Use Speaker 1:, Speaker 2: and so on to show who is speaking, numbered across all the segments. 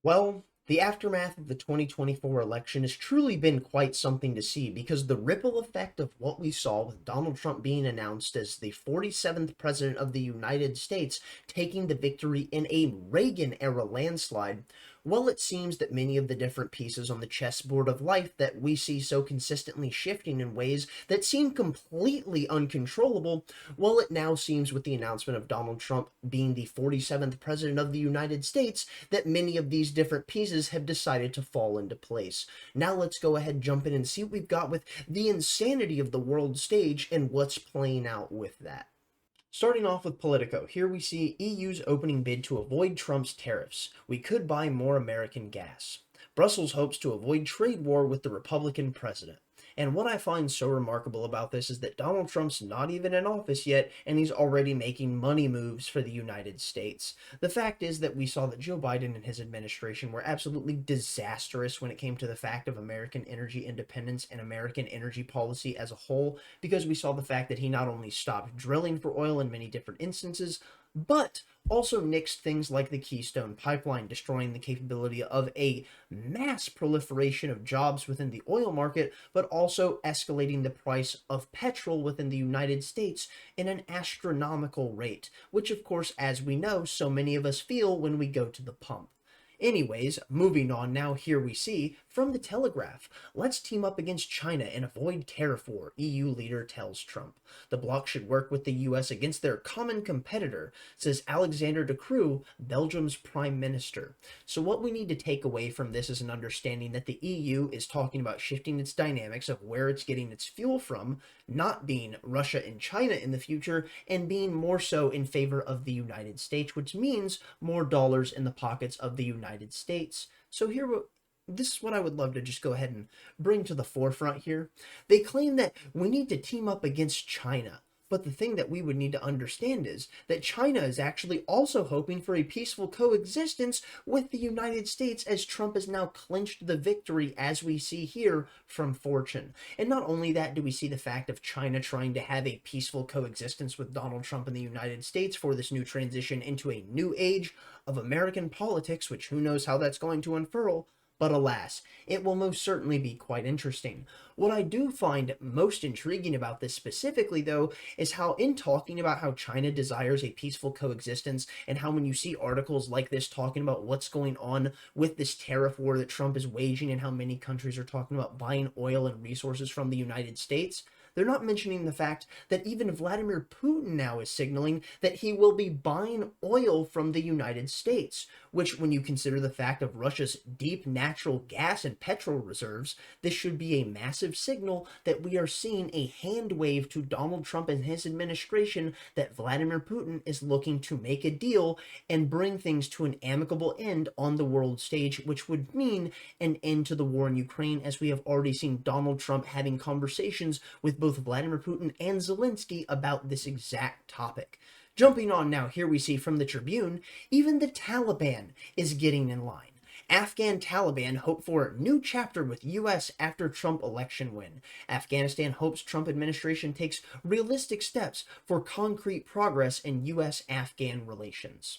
Speaker 1: Well, the aftermath of the 2024 election has truly been quite something to see because the ripple effect of what we saw with Donald Trump being announced as the 47th president of the United States taking the victory in a Reagan era landslide. Well, it seems that many of the different pieces on the chessboard of life that we see so consistently shifting in ways that seem completely uncontrollable, well, it now seems with the announcement of Donald Trump being the 47th president of the United States that many of these different pieces have decided to fall into place. Now let's go ahead, jump in, and see what we've got with the insanity of the world stage and what's playing out with that. Starting off with Politico, here we see EU's opening bid to avoid Trump's tariffs. We could buy more American gas. Brussels hopes to avoid trade war with the Republican president. And what I find so remarkable about this is that Donald Trump's not even in office yet, and he's already making money moves for the United States. The fact is that we saw that Joe Biden and his administration were absolutely disastrous when it came to the fact of American energy independence and American energy policy as a whole, because we saw the fact that he not only stopped drilling for oil in many different instances, but also nixed things like the Keystone Pipeline, destroying the capability of a mass proliferation of jobs within the oil market, but also escalating the price of petrol within the United States in an astronomical rate, which of course, as we know, so many of us feel when we go to the pump. Anyways, moving on now, here we see from the Telegraph, let's team up against China and avoid tariff war, EU leader tells Trump. The bloc should work with the US against their common competitor, says Alexander De Croo, Belgium's prime minister. So what we need to take away from this is an understanding that the EU is talking about shifting its dynamics of where it's getting its fuel from, not being Russia and China in the future, and being more so in favor of the United States, which means more dollars in the pockets of the United States. So this is what I would love to just go ahead and bring to the forefront here. They claim that we need to team up against China. But the thing that we would need to understand is that China is actually also hoping for a peaceful coexistence with the United States, as Trump has now clinched the victory, as we see here from Fortune. And not only that, do we see the fact of China trying to have a peaceful coexistence with Donald Trump in the United States for this new transition into a new age of American politics, which who knows how that's going to unfurl. But alas, it will most certainly be quite interesting. What I do find most intriguing about this specifically, though, is how in talking about how China desires a peaceful coexistence, and how when you see articles like this talking about what's going on with this tariff war that Trump is waging and how many countries are talking about buying oil and resources from the United States, they're not mentioning the fact that even Vladimir Putin now is signaling that he will be buying oil from the United States, which, when you consider the fact of Russia's deep natural gas and petrol reserves, this should be a massive signal that we are seeing a hand wave to Donald Trump and his administration that Vladimir Putin is looking to make a deal and bring things to an amicable end on the world stage, which would mean an end to the war in Ukraine, as we have already seen Donald Trump having conversations with both Vladimir Putin and Zelensky about this exact topic. Jumping on now, here we see from the Tribune, even the Taliban is getting in line. Afghan Taliban hope for a new chapter with U.S. after Trump election win. Afghanistan hopes Trump administration takes realistic steps for concrete progress in U.S.-Afghan relations.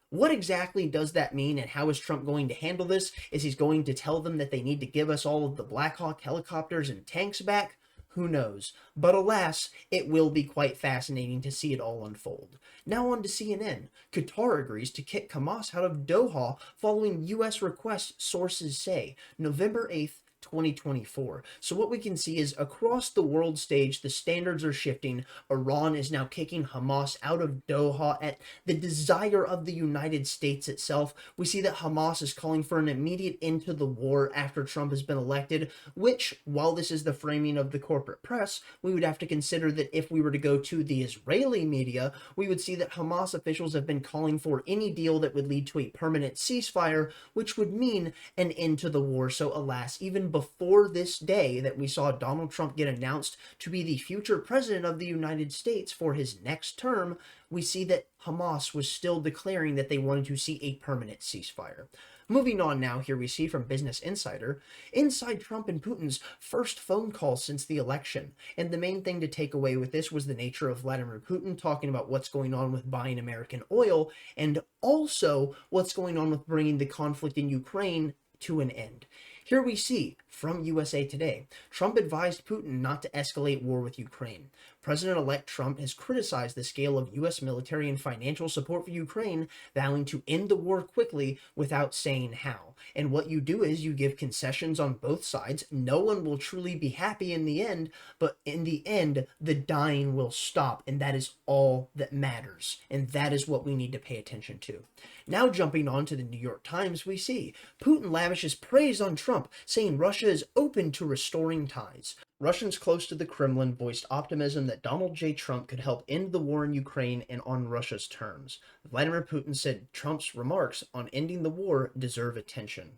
Speaker 1: What exactly does that mean, and how is Trump going to handle this? Is he going to tell them that they need to give us all of the Black Hawk helicopters and tanks back? Who knows? But alas, it will be quite fascinating to see it all unfold. Now on to CNN. Qatar agrees to kick Hamas out of Doha following U.S. request, sources say. November 8th, 2024. So what we can see is across the world stage, the standards are shifting. Iran is now kicking Hamas out of Doha at the desire of the United States itself. We see that Hamas is calling for an immediate end to the war after Trump has been elected, which, while this is the framing of the corporate press, we would have to consider that if we were to go to the Israeli media, we would see that Hamas officials have been calling for any deal that would lead to a permanent ceasefire, which would mean an end to the war. So alas, even before this day that we saw Donald Trump get announced to be the future president of the United States for his next term, we see that Hamas was still declaring that they wanted to see a permanent ceasefire. Moving on now, here we see from Business Insider, inside Trump and Putin's first phone call since the election. And the main thing to take away with this was the nature of Vladimir Putin talking about what's going on with buying American oil and also what's going on with bringing the conflict in Ukraine to an end. Here we see from USA Today, Trump advised Putin not to escalate war with Ukraine. President-elect Trump has criticized the scale of U.S. military and financial support for Ukraine, vowing to end the war quickly without saying how. And what you do is you give concessions on both sides. No one will truly be happy in the end, but in the end, the dying will stop, and that is all that matters. And that is what we need to pay attention to. Now jumping on to the New York Times, we see Putin lavishes praise on Trump, saying Russia is open to restoring ties. Russians close to the Kremlin voiced optimism that Donald J. Trump could help end the war in Ukraine and on Russia's terms. Vladimir Putin said Trump's remarks on ending the war deserve attention.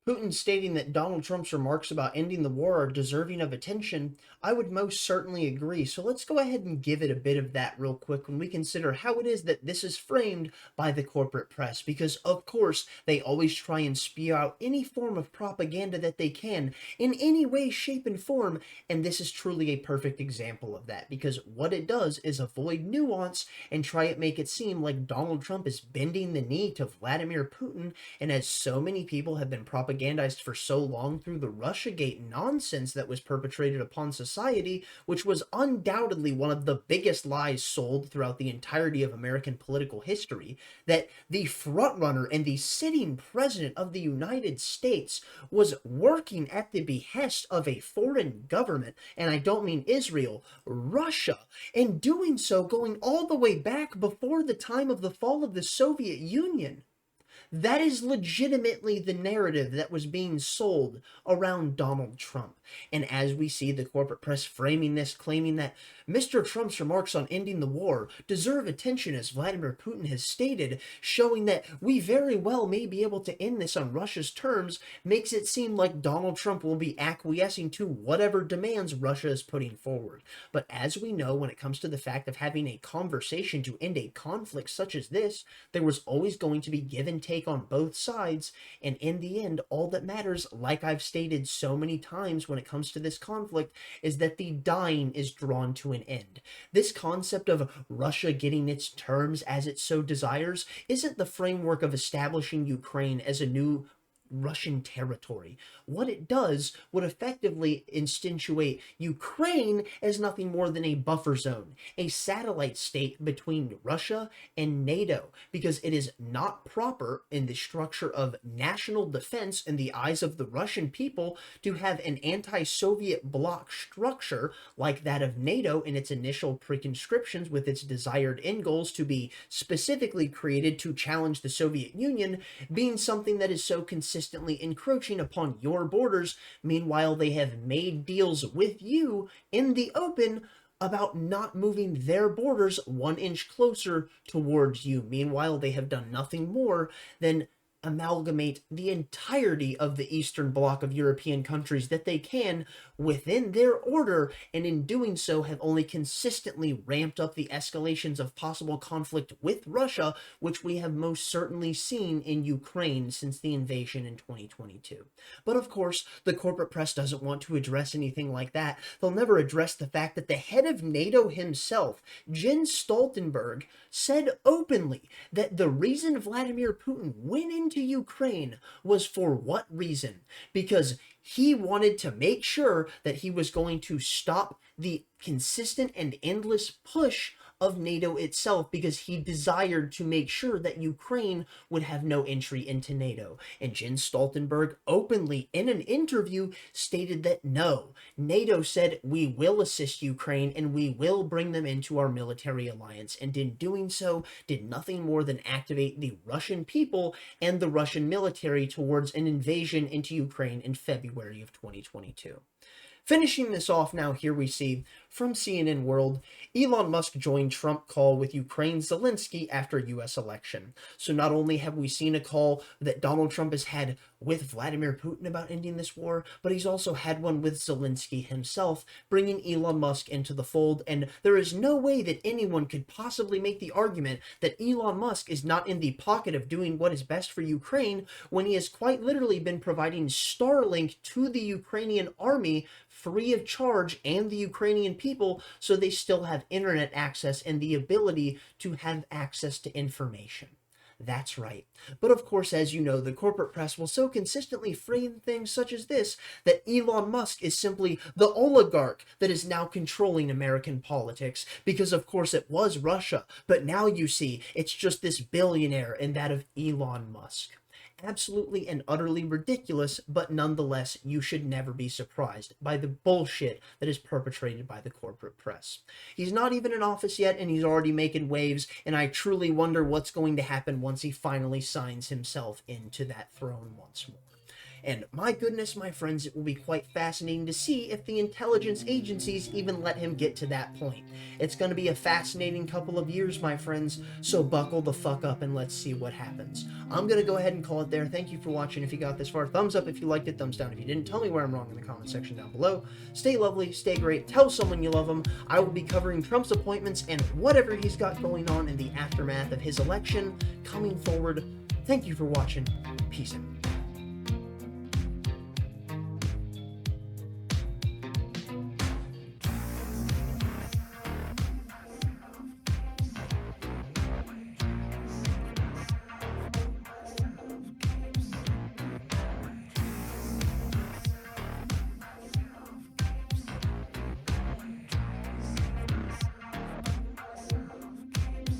Speaker 1: Putin stating that Donald Trump's remarks about ending the war are deserving of attention, I would most certainly agree. So let's go ahead and give it a bit of that real quick when we consider how it is that this is framed by the corporate press. Because, of course, they always try and spew out any form of propaganda that they can in any way, shape, and form. And this is truly a perfect example of that. Because what it does is avoid nuance and try to make it seem like Donald Trump is bending the knee to Vladimir Putin. And as so many people have been propagandized for so long through the Russiagate nonsense that was perpetrated upon society, which was undoubtedly one of the biggest lies sold throughout the entirety of American political history, that the frontrunner and the sitting president of the United States was working at the behest of a foreign government, and I don't mean Israel, Russia, and doing so going all the way back before the time of the fall of the Soviet Union. That is legitimately the narrative that was being sold around Donald Trump. And as we see the corporate press framing this, claiming that Mr. Trump's remarks on ending the war deserve attention, as Vladimir Putin has stated, showing that we very well may be able to end this on Russia's terms, makes it seem like Donald Trump will be acquiescing to whatever demands Russia is putting forward. But as we know, when it comes to the fact of having a conversation to end a conflict such as this, there was always going to be give and take on both sides, and in the end, all that matters, like I've stated so many times when it comes to this conflict, is that the dying is drawn to an end. This concept of Russia getting its terms as it so desires isn't the framework of establishing Ukraine as a new Russian territory. What it does would effectively instantiate Ukraine as nothing more than a buffer zone, a satellite state between Russia and NATO, because it is not proper in the structure of national defense in the eyes of the Russian people to have an anti-Soviet bloc structure like that of NATO in its initial prescriptions, with its desired end goals to be specifically created to challenge the Soviet Union, being something that is so consistently encroaching upon your borders. Meanwhile, they have made deals with you in the open about not moving their borders 1 inch closer towards you. Meanwhile, they have done nothing more than amalgamate the entirety of the Eastern Bloc of European countries that they can within their order, and in doing so have only consistently ramped up the escalations of possible conflict with Russia, which we have most certainly seen in Ukraine since the invasion in 2022. But of course, the corporate press doesn't want to address anything like that. They'll never address the fact that the head of NATO himself, Jens Stoltenberg, said openly that the reason Vladimir Putin went into Ukraine was for what reason? Because he wanted to make sure that he was going to stop the consistent and endless push of NATO itself, because he desired to make sure that Ukraine would have no entry into NATO. And Jens Stoltenberg openly in an interview stated that no, NATO said we will assist Ukraine and we will bring them into our military alliance, and in doing so did nothing more than activate the Russian people and the Russian military towards an invasion into Ukraine in February of 2022. Finishing this off now, here we see From CNN World, Elon Musk joined Trump call with Ukraine's Zelensky after U.S. election. So not only have we seen a call that Donald Trump has had with Vladimir Putin about ending this war, but he's also had one with Zelensky himself, bringing Elon Musk into the fold, and there is no way that anyone could possibly make the argument that Elon Musk is not in the pocket of doing what is best for Ukraine when he has quite literally been providing Starlink to the Ukrainian army free of charge and the Ukrainian people, so they still have internet access and the ability to have access to information. That's right. But of course, as you know, the corporate press will so consistently frame things such as this, that Elon Musk is simply the oligarch that is now controlling American politics, because of course it was Russia, but now you see it's just this billionaire and that of Elon Musk. Absolutely and utterly ridiculous, but nonetheless, you should never be surprised by the bullshit that is perpetrated by the corporate press. He's not even in office yet, and he's already making waves, and I truly wonder what's going to happen once he finally signs himself into that throne once more. And my goodness, my friends, it will be quite fascinating to see if the intelligence agencies even let him get to that point. It's going to be a fascinating couple of years, my friends, so buckle the fuck up and let's see what happens. I'm going to go ahead and call it there. Thank you for watching. If you got this far, thumbs up if you liked it, thumbs down if you didn't. Tell me where I'm wrong in the comment section down below. Stay lovely, stay great, tell someone you love them. I will be covering Trump's appointments and whatever he's got going on in the aftermath of his election coming forward. Thank you for watching. Peace out.